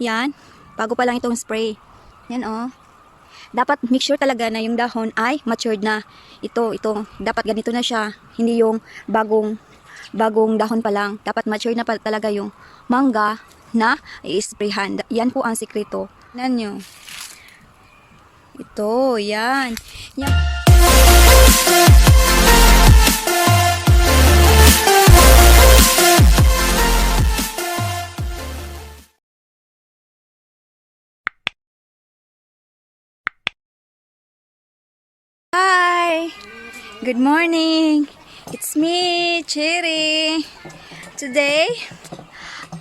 Yan. Bago pa lang itong spray. Yan oh. Dapat make sure talaga na yung dahon ay matured na. Ito. Dapat ganito na siya. Hindi yung bagong dahon pa lang. Dapat matured na talaga yung mangga na i-sprayhan. Yan po ang sikreto. Tignan nyo. Ito. Yan. Yan. Hi! Good morning! It's me, Cherry! Today,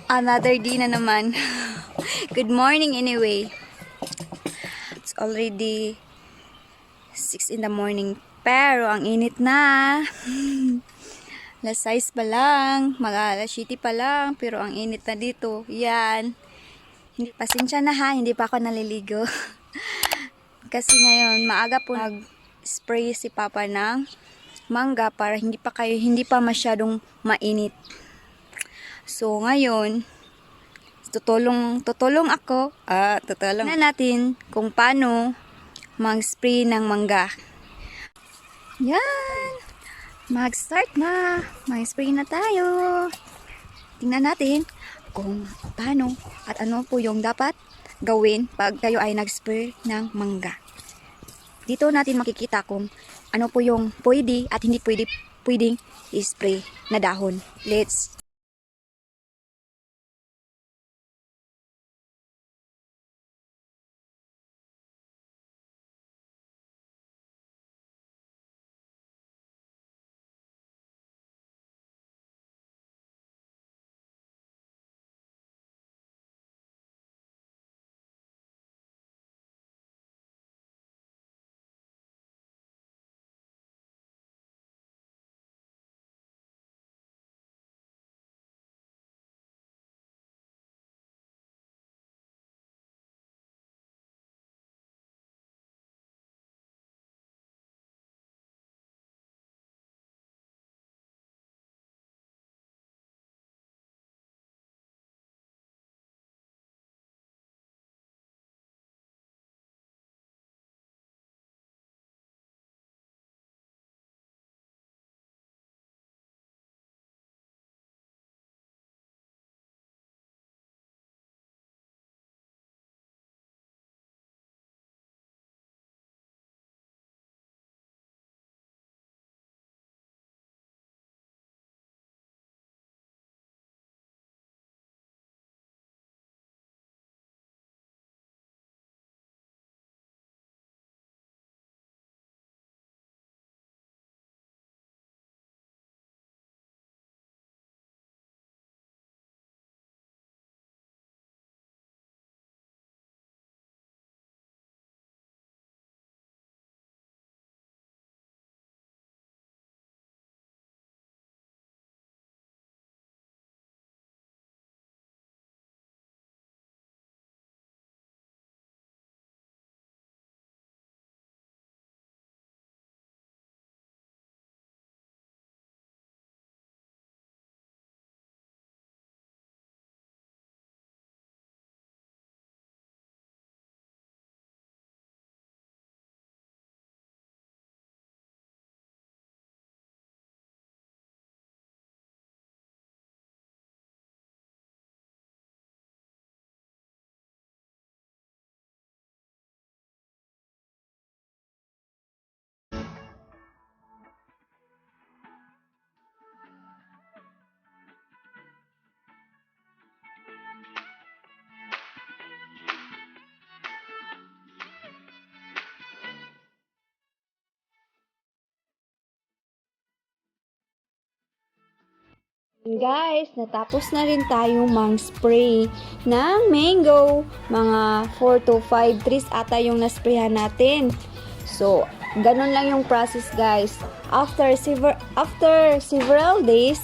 another day na naman. Good morning anyway. It's already 6 in the morning. Pero ang init na. Alas 6 pa lang. Mag-alas 7 pa lang. Pero ang init na dito. Yan. Pasensya na ha. Hindi pa ako naliligo. Kasi ngayon, maaga po spray si Papa ng mangga para hindi pa masyadong mainit. So ngayon tutulong ako na natin kung paano mag-spray ng mangga. Yan. Mag-start na. Mag-spray na tayo. Tingnan natin kung paano at ano po yung dapat gawin pag kayo ay nag-spray ng mangga. Dito natin makikita kung ano po yung pwede at hindi pwedeng i-spray na dahon. Let's guys, natapos na rin tayong mang-spray ng mango. Mga 4 to 5 trees ata yung nasprayhan natin. So, ganun lang yung process guys. After several days,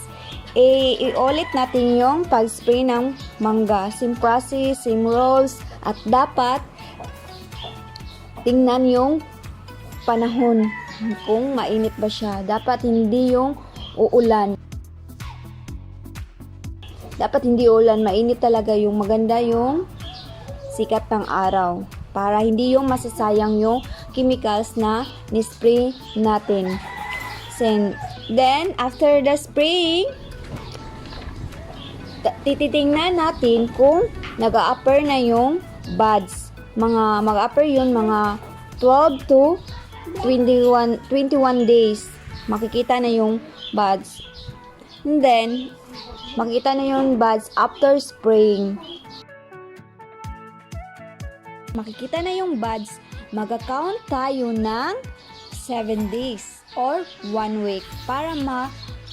i-ulit natin yung pag-spray ng mangga. Same process, same rules. At dapat, tingnan yung panahon kung mainit ba siya. Dapat hindi yung uulan. Dapat hindi ulan, mainit talaga yung maganda yung sikat ng araw para hindi yung masasayang yung chemicals na ni-spray natin. Then, after the spraying, tititingnan natin kung nag-a-upper na yung buds. Mag-a-upper yun mga 12 to 21 days. Makikita na yung buds. And then, makikita na yung buds after spraying. Makikita na yung buds, mag-count tayo ng 7 days or 1 week para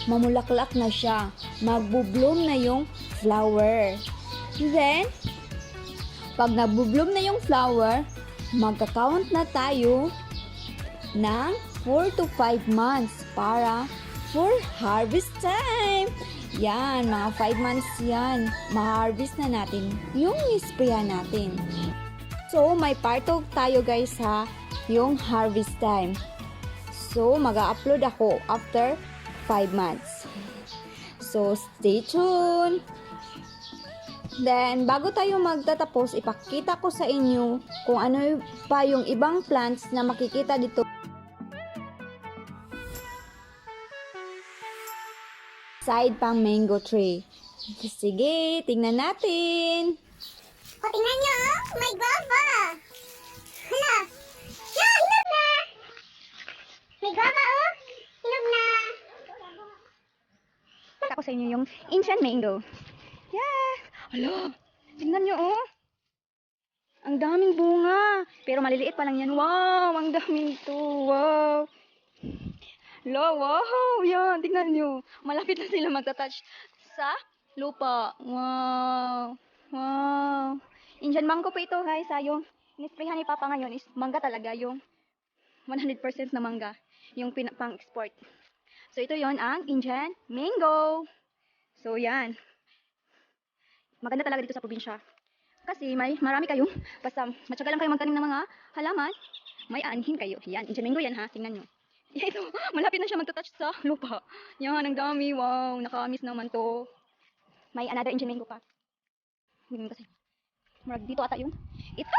mamulaklak na siya. Magbo-bloom na yung flower. Then, pag nagbo-bloom na yung flower, magka-count na tayo ng 4 to 5 months para for harvest time. Yan, mga 5 months yan. Ma-harvest na natin yung nisprayan natin. So, may part of tayo guys ha, yung harvest time. So, mag-upload ako after 5 months. So, stay tuned. Then, bago tayo magtatapos, ipakita ko sa inyo kung ano pa yung ibang plants na makikita dito. Side pang mango tree. Sige, tingnan natin. O, tingnan nyo, oh. May guava. Hala. Yeah, hinog na. May guava, oh. Hinog na. Pakita ko sa inyo yung Indian mango. Yeah! Hala! Tingnan nyo, oh! Ang daming bunga! Pero maliliit pa lang yan. Wow! Ang daming ito! Wow! Hala! Wow! Yan! Tingnan nyo! Malapit na sila magta-touch sa lupa. Wow! Wow! Indian mango po ito, guys. Yung inisprayhan ni Papa ngayon is mangga talaga. Yung 100% na mangga. Yung pang-export. So, ito yon ang Indian mango. So, yan. Maganda talaga dito sa probinsya. Kasi marami kayong, basta matyaga lang kayo magtanim ng mga halaman, may aanhin kayo. Yan, Indian mango yan ha, tingnan nyo. Yan ito, malapit na siya magta-touch sa lupa. Yan, ang dami, wow, nakamiss naman to. May another Indian mango pa. Kasi, marag dito ata yun. Ito,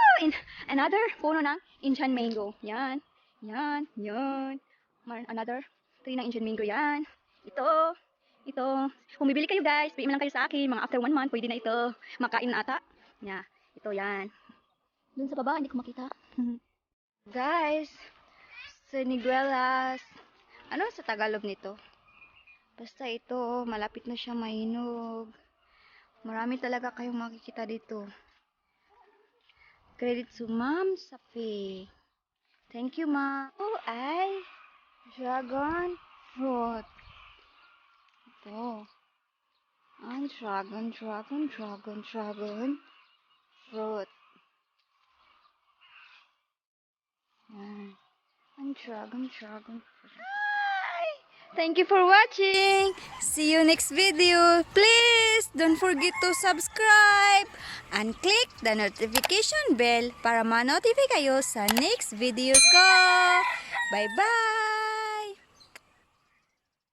another puno ng Indian mango. Yan, yan, yan. Another tree ng Indian mango yan. Ito. Kung bibili kayo guys, bili lang kayo sa akin. Mga after 1 month, pwede na ito. Makain na ata. Yeah. Ito yan. Doon sa baba, hindi ko makita. Guys, siniguelas. Ano sa Tagalog nito? Basta ito, malapit na siya mahinog. Marami talaga kayong makikita dito. Credit to Ma'am Sapi. Thank you, Ma. Oh, ay. Dragon fruit. Ito. Ang dragon fruit. Yan. Ang dragon fruit. Hi! Thank you for watching. See you next video. Please don't forget to subscribe and click the notification bell para ma-notify kayo sa next videos ko. Bye-bye!